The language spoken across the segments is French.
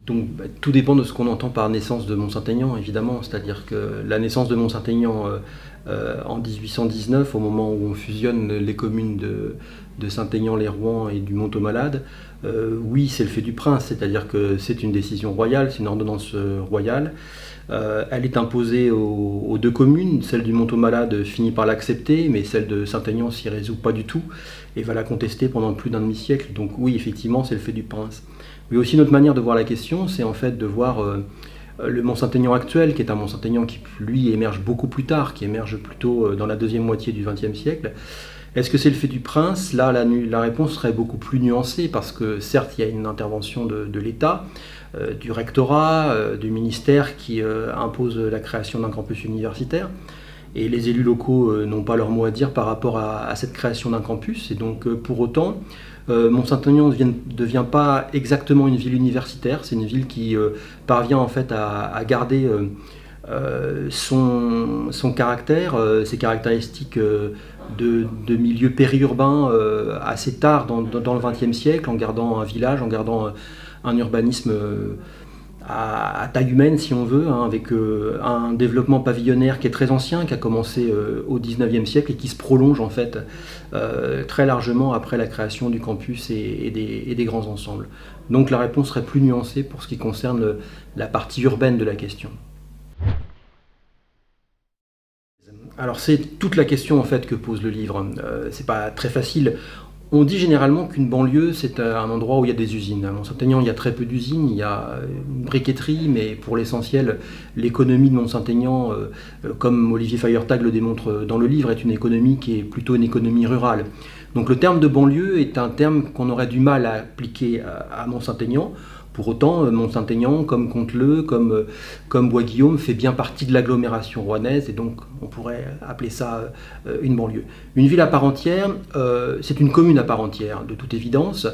Donc tout dépend de ce qu'on entend par naissance de Mont-Saint-Aignan, évidemment. C'est-à-dire que la naissance de Mont-Saint-Aignan en 1819, au moment où on fusionne les communes de Saint-Aignan-les-Rouen et du Mont-aux-Malades, oui, c'est le fait du prince, c'est-à-dire que c'est une décision royale, c'est une ordonnance royale. Elle est imposée aux deux communes. Celle du Mont-aux-Malades finit par l'accepter, mais celle de Saint-Aignan s'y résout pas du tout et va la contester pendant plus d'un demi-siècle. Donc oui, effectivement, c'est le fait du prince. Mais aussi une autre manière de voir la question, c'est en fait de voir le Mont-Saint-Aignan actuel, qui est un Mont-Saint-Aignan qui, lui, émerge beaucoup plus tard, qui émerge plutôt dans la deuxième moitié du XXe siècle. Est-ce que c'est le fait du prince? Là, la réponse serait beaucoup plus nuancée, parce que certes, il y a une intervention de l'État, du rectorat, du ministère qui impose la création d'un campus universitaire. Et les élus locaux n'ont pas leur mot à dire par rapport à cette création d'un campus. Et donc, pour autant, Mont-Saint-Aignan ne devient pas exactement une ville universitaire. C'est une ville qui parvient en fait à garder son caractère, ses caractéristiques de milieu périurbain assez tard dans le XXe siècle, en gardant un village, en gardant un urbanisme à taille humaine, si on veut, hein, avec un développement pavillonnaire qui est très ancien, qui a commencé au XIXe siècle et qui se prolonge en fait très largement après la création du campus et des grands ensembles. Donc la réponse serait plus nuancée pour ce qui concerne la partie urbaine de la question. Alors c'est toute la question en fait que pose le livre. C'est pas très facile. On dit généralement qu'une banlieue, c'est un endroit où il y a des usines. À Mont-Saint-Aignan, il y a très peu d'usines, il y a une briqueterie, mais pour l'essentiel, l'économie de Mont-Saint-Aignan, comme Olivier Feuertag le démontre dans le livre, est une économie qui est plutôt une économie rurale. Donc le terme de banlieue est un terme qu'on aurait du mal à appliquer à Mont-Saint-Aignan. Pour autant, Mont-Saint-Aignan, comme Conteleu, comme Bois-Guillaume, fait bien partie de l'agglomération rouennaise, et donc on pourrait appeler ça une banlieue. Une ville à part entière, c'est une commune à part entière, de toute évidence,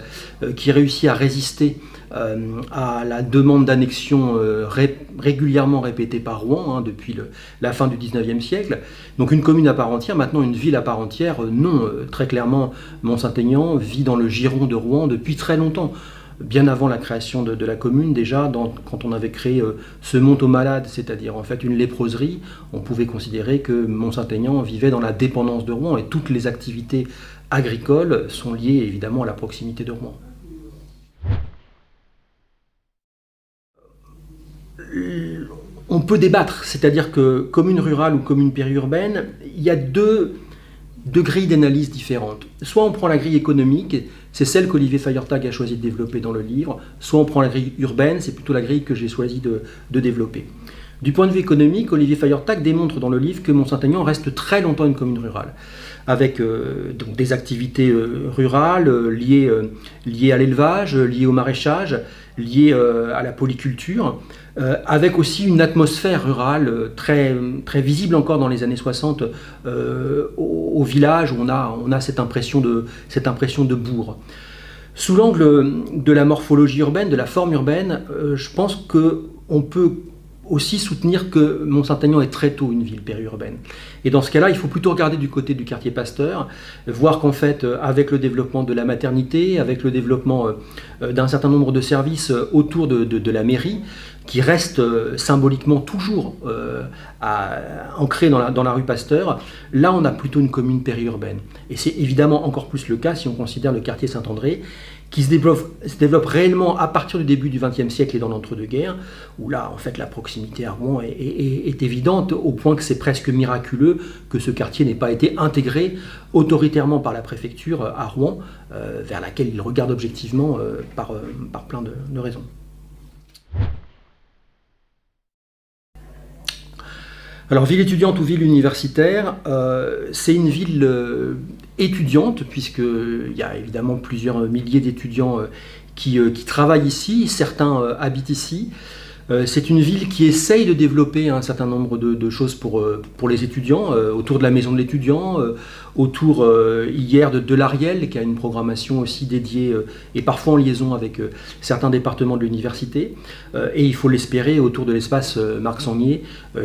qui réussit à résister à la demande d'annexion régulièrement répétée par Rouen depuis la fin du XIXe siècle. Donc une commune à part entière, maintenant une ville à part entière, non. Très clairement, Mont-Saint-Aignan vit dans le giron de Rouen depuis très longtemps. Bien avant la création de la commune, déjà, quand on avait créé ce Mont-aux-Malades, c'est-à-dire en fait une léproserie, on pouvait considérer que Mont-Saint-Aignan vivait dans la dépendance de Rouen, et toutes les activités agricoles sont liées évidemment à la proximité de Rouen. On peut débattre, c'est-à-dire que commune rurale ou commune périurbaine, il y a deux grilles d'analyse différentes. Soit on prend la grille économique, c'est celle qu'Olivier Feuertag a choisi de développer dans le livre, soit on prend la grille urbaine, c'est plutôt la grille que j'ai choisi de développer. Du point de vue économique, Olivier Feuertag démontre dans le livre que Mont-Saint-Aignan reste très longtemps une commune rurale, avec donc des activités rurales liées à l'élevage, liées au maraîchage, liées à la polyculture, avec aussi une atmosphère rurale très, très visible encore dans les années 60 au village, où on a cette impression de bourg. Sous l'angle de la morphologie urbaine, de la forme urbaine, je pense qu'on peut aussi soutenir que Mont-Saint-Aignan est très tôt une ville périurbaine. Et dans ce cas-là, il faut plutôt regarder du côté du quartier Pasteur, voir qu'en fait, avec le développement de la maternité, avec le développement d'un certain nombre de services autour de la mairie, qui reste symboliquement toujours ancré dans la rue Pasteur, là on a plutôt une commune périurbaine. Et c'est évidemment encore plus le cas si on considère le quartier Saint-André, qui se développe réellement à partir du début du XXe siècle et dans l'entre-deux-guerres, où là, en fait, la proximité à Rouen est évidente, au point que c'est presque miraculeux que ce quartier n'ait pas été intégré autoritairement par la préfecture à Rouen, vers laquelle il regarde objectivement par plein de raisons. Alors, ville étudiante ou ville universitaire, c'est une ville étudiante, puisqu'il y a évidemment plusieurs milliers d'étudiants qui travaillent ici, certains habitent ici. C'est une ville qui essaye de développer un certain nombre de choses pour les étudiants, autour de la maison de l'étudiant, autour hier de l'Ariel, qui a une programmation aussi dédiée et parfois en liaison avec certains départements de l'université, et il faut l'espérer autour de l'espace Marc Sangnier,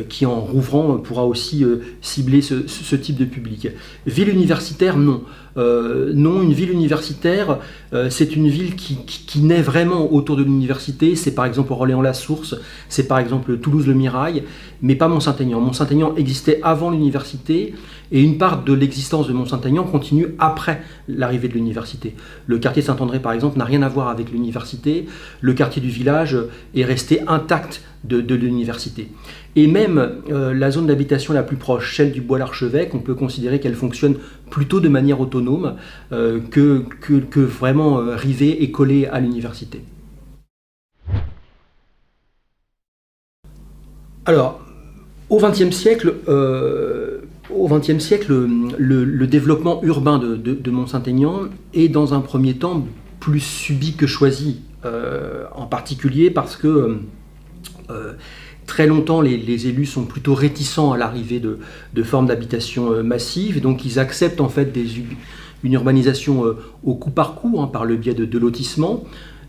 qui en rouvrant pourra aussi cibler ce type de public. Ville universitaire, non. Non, une ville universitaire, c'est une ville qui naît vraiment autour de l'université. C'est par exemple Orléans-la-Source, c'est par exemple Toulouse-le-Mirail, mais pas Mont-Saint-Aignan. Mont-Saint-Aignan existait avant l'université, et une part de l'existence de Mont-Saint-Aignan continue après l'arrivée de l'université. Le quartier Saint-André, par exemple, n'a rien à voir avec l'université. Le quartier du village est resté intact de l'université. Et même la zone d'habitation la plus proche, celle du Bois-l'Archevêque, on peut considérer qu'elle fonctionne plutôt de manière autonome que vraiment rivée et collée à l'université. Alors, au XXe siècle, le développement urbain de Mont-Saint-Aignan est dans un premier temps plus subi que choisi, en particulier parce que très longtemps les élus sont plutôt réticents à l'arrivée de formes d'habitation massive, et donc ils acceptent en fait une urbanisation au coup par coup, par le biais de lotissements.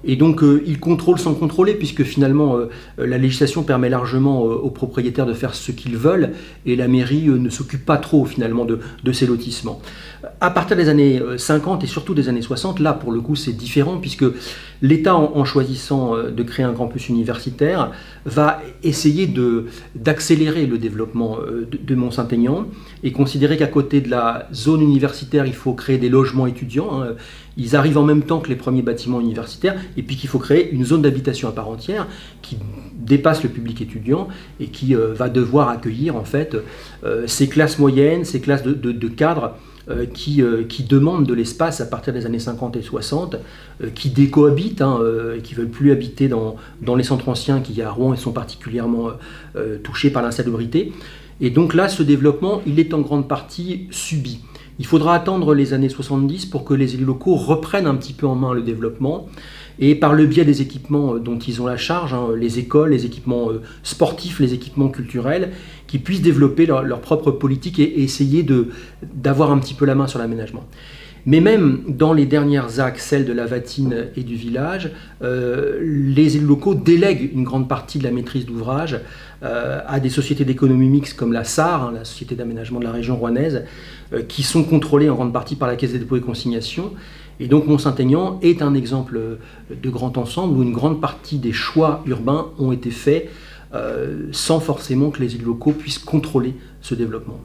Et donc ils contrôlent sans contrôler, puisque finalement la législation permet largement aux propriétaires de faire ce qu'ils veulent, et la mairie ne s'occupe pas trop finalement de ces lotissements. À partir des années 50 et surtout des années 60, là pour le coup c'est différent, puisque l'État, en choisissant de créer un campus universitaire, va essayer d'accélérer le développement de Mont-Saint-Aignan, et considérer qu'à côté de la zone universitaire, il faut créer des logements étudiants. Ils arrivent en même temps que les premiers bâtiments universitaires, et puis qu'il faut créer une zone d'habitation à part entière qui dépasse le public étudiant et qui va devoir accueillir en fait ces classes moyennes, ces classes de cadres qui demandent de l'espace à partir des années 50 et 60, qui décohabitent, et qui ne veulent plus habiter dans les centres anciens qui à Rouen sont particulièrement touchés par l'insalubrité. Et donc là, ce développement, il est en grande partie subi. Il faudra attendre les années 70 pour que les élus locaux reprennent un petit peu en main le développement, et par le biais des équipements dont ils ont la charge, les écoles, les équipements sportifs, les équipements culturels, qui puissent développer leur propre politique et essayer d'avoir un petit peu la main sur l'aménagement. Mais même dans les dernières ZAC, celles de la Vatine et du village, les élus locaux délèguent une grande partie de la maîtrise d'ouvrage à des sociétés d'économie mixte comme la SAR, la Société d'aménagement de la région rouennaise, qui sont contrôlées en grande partie par la Caisse des dépôts et consignations. Et donc Mont-Saint-Aignan est un exemple de grand ensemble où une grande partie des choix urbains ont été faits sans forcément que les élus locaux puissent contrôler ce développement.